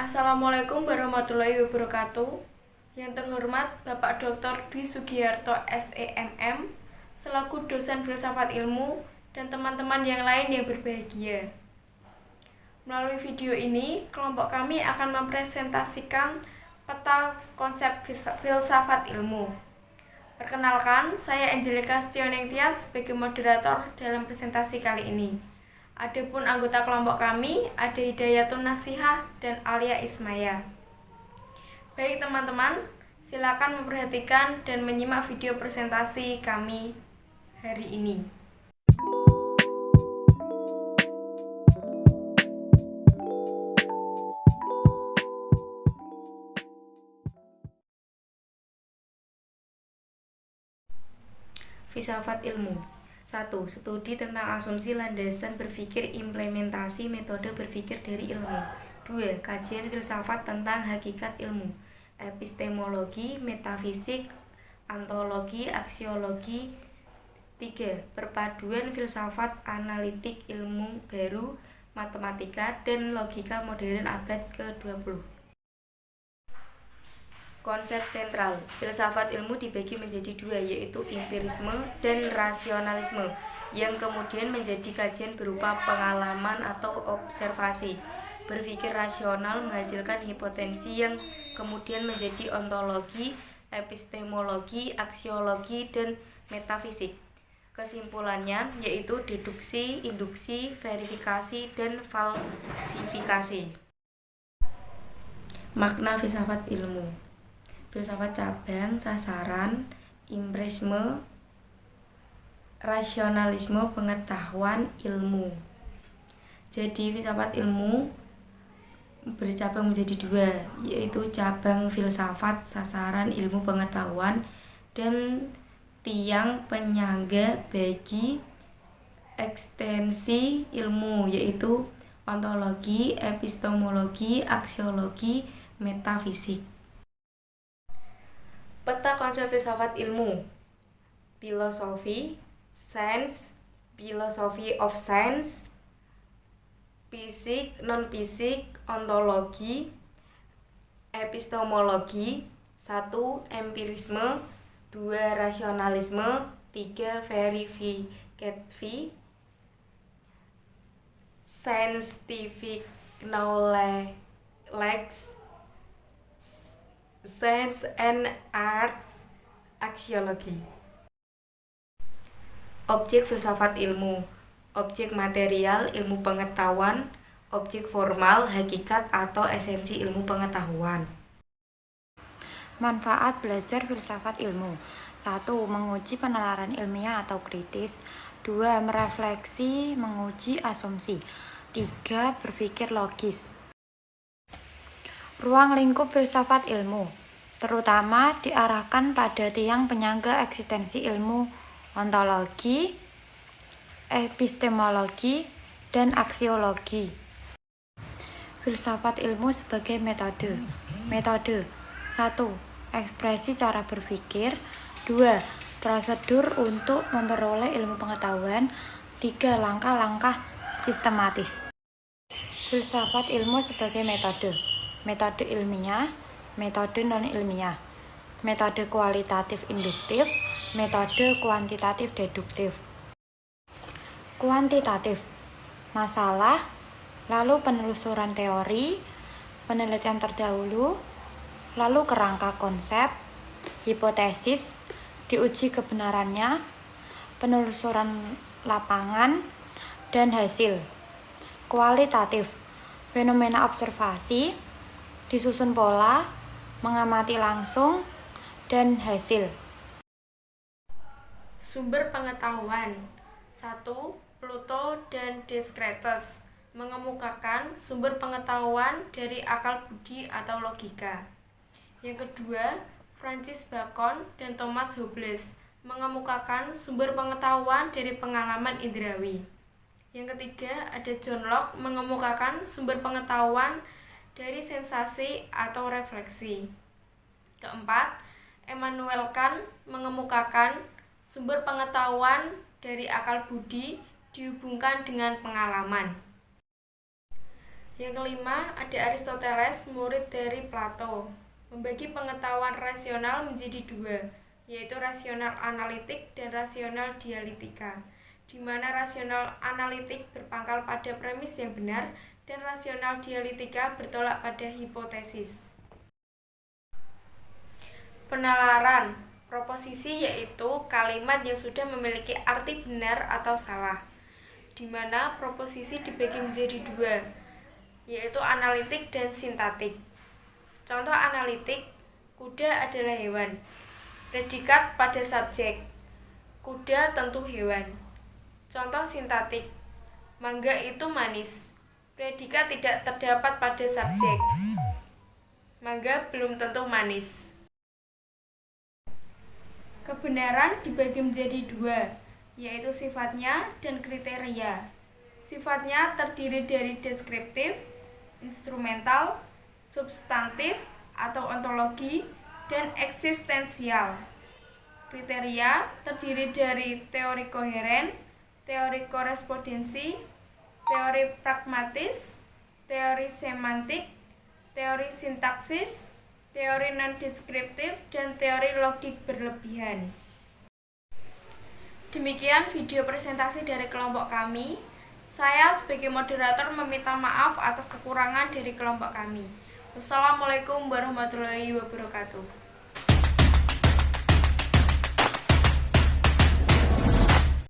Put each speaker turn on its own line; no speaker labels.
Assalamualaikum warahmatullahi wabarakatuh. Yang terhormat Bapak Dr. Dwi Sugiyarto SEMM selaku dosen filsafat ilmu dan teman-teman yang lain yang berbahagia. Melalui video ini, kelompok kami akan mempresentasikan peta konsep filsafat ilmu. Perkenalkan, saya Angelika Stioningtyas sebagai moderator dalam presentasi kali ini. Adapun anggota kelompok kami ada Hidayatun Nasihah dan Alia Ismaya. Baik teman-teman, silakan memperhatikan dan menyimak video presentasi kami hari ini. Filsafat ilmu. 1. Studi tentang asumsi landasan berpikir implementasi metode berpikir dari ilmu. 2. Kajian filsafat tentang hakikat ilmu, epistemologi, metafisik, ontologi, aksiologi. 3. Perpaduan filsafat analitik ilmu baru, matematika, dan logika modern abad ke-20. Konsep sentral filsafat ilmu dibagi menjadi dua, yaitu empirisme dan rasionalisme, yang kemudian menjadi kajian berupa pengalaman atau observasi. Berpikir rasional menghasilkan hipotesis yang kemudian menjadi ontologi, epistemologi, aksiologi, dan metafisik. Kesimpulannya yaitu deduksi, induksi, verifikasi, dan falsifikasi. Makna filsafat ilmu. Filsafat cabang, sasaran, empirisme, rasionalisme, pengetahuan, ilmu. Jadi filsafat ilmu bercabang menjadi dua, yaitu cabang filsafat, sasaran, ilmu pengetahuan, dan tiang penyangga bagi ekstensi ilmu, yaitu ontologi, epistemologi, aksiologi, metafisik. Peta konsep filsafat ilmu. Filosofi, science, philosophy of science, fisik, non-fisik, ontologi, epistemologi. 1. Empirisme. 2. Rasionalisme. 3. Verificative, scientific knowledge, science and art, aksiologi. Objek filsafat ilmu. Objek material, ilmu pengetahuan. Objek formal, hakikat atau esensi ilmu pengetahuan.
Manfaat belajar filsafat ilmu. 1. Menguji penalaran ilmiah atau kritis. 2. Merefleksi, menguji asumsi. 3. Berpikir logis. Ruang lingkup filsafat ilmu terutama diarahkan pada tiang penyangga eksistensi ilmu, ontologi, epistemologi, dan aksiologi. Filsafat ilmu sebagai metode. Metode 1. Ekspresi cara berpikir. 2. Prosedur untuk memperoleh ilmu pengetahuan. 3. Langkah-langkah sistematis. Filsafat ilmu sebagai metode. Metode ilmiah, metode non-ilmiah, metode kualitatif induktif, metode kuantitatif deduktif. Kuantitatif, masalah, lalu penelusuran teori, penelitian terdahulu, lalu kerangka konsep, hipotesis, diuji kebenarannya, penelusuran lapangan, dan hasil. Kualitatif, fenomena observasi, disusun pola, mengamati langsung, dan hasil.
Sumber pengetahuan. 1. Plato dan Descartes mengemukakan sumber pengetahuan dari akal budi atau logika. Yang kedua, Francis Bacon dan Thomas Hobbes mengemukakan sumber pengetahuan dari pengalaman indrawi. Yang ketiga, ada John Locke mengemukakan sumber pengetahuan dari sensasi atau refleksi. Keempat, Immanuel Kant mengemukakan sumber pengetahuan dari akal budi dihubungkan dengan pengalaman. Yang kelima, ada Aristoteles, murid dari Plato, membagi pengetahuan rasional menjadi dua, yaitu rasional analitik dan rasional dialektika, di mana rasional analitik berpangkal pada premis yang benar dan rasional dialektika bertolak pada hipotesis. Penalaran proposisi yaitu kalimat yang sudah memiliki arti benar atau salah, di mana proposisi dibagi menjadi dua, yaitu analitik dan sintaktik. Contoh analitik, kuda adalah hewan. Predikat pada subjek, kuda tentu hewan. Contoh sintaktik, mangga itu manis. Predikat tidak terdapat pada subjek, mangga belum tentu manis. Kebenaran dibagi menjadi dua, yaitu sifatnya dan kriteria. Sifatnya terdiri dari deskriptif, instrumental, substantif atau ontologi, dan eksistensial. Kriteria terdiri dari teori koheren, teori korespondensi, teori pragmatis, teori semantik, teori sintaksis, teori non-deskriptif, dan teori logik berlebihan. Demikian video presentasi dari kelompok kami. Saya sebagai moderator meminta maaf atas kekurangan dari kelompok kami. Wassalamualaikum warahmatullahi wabarakatuh.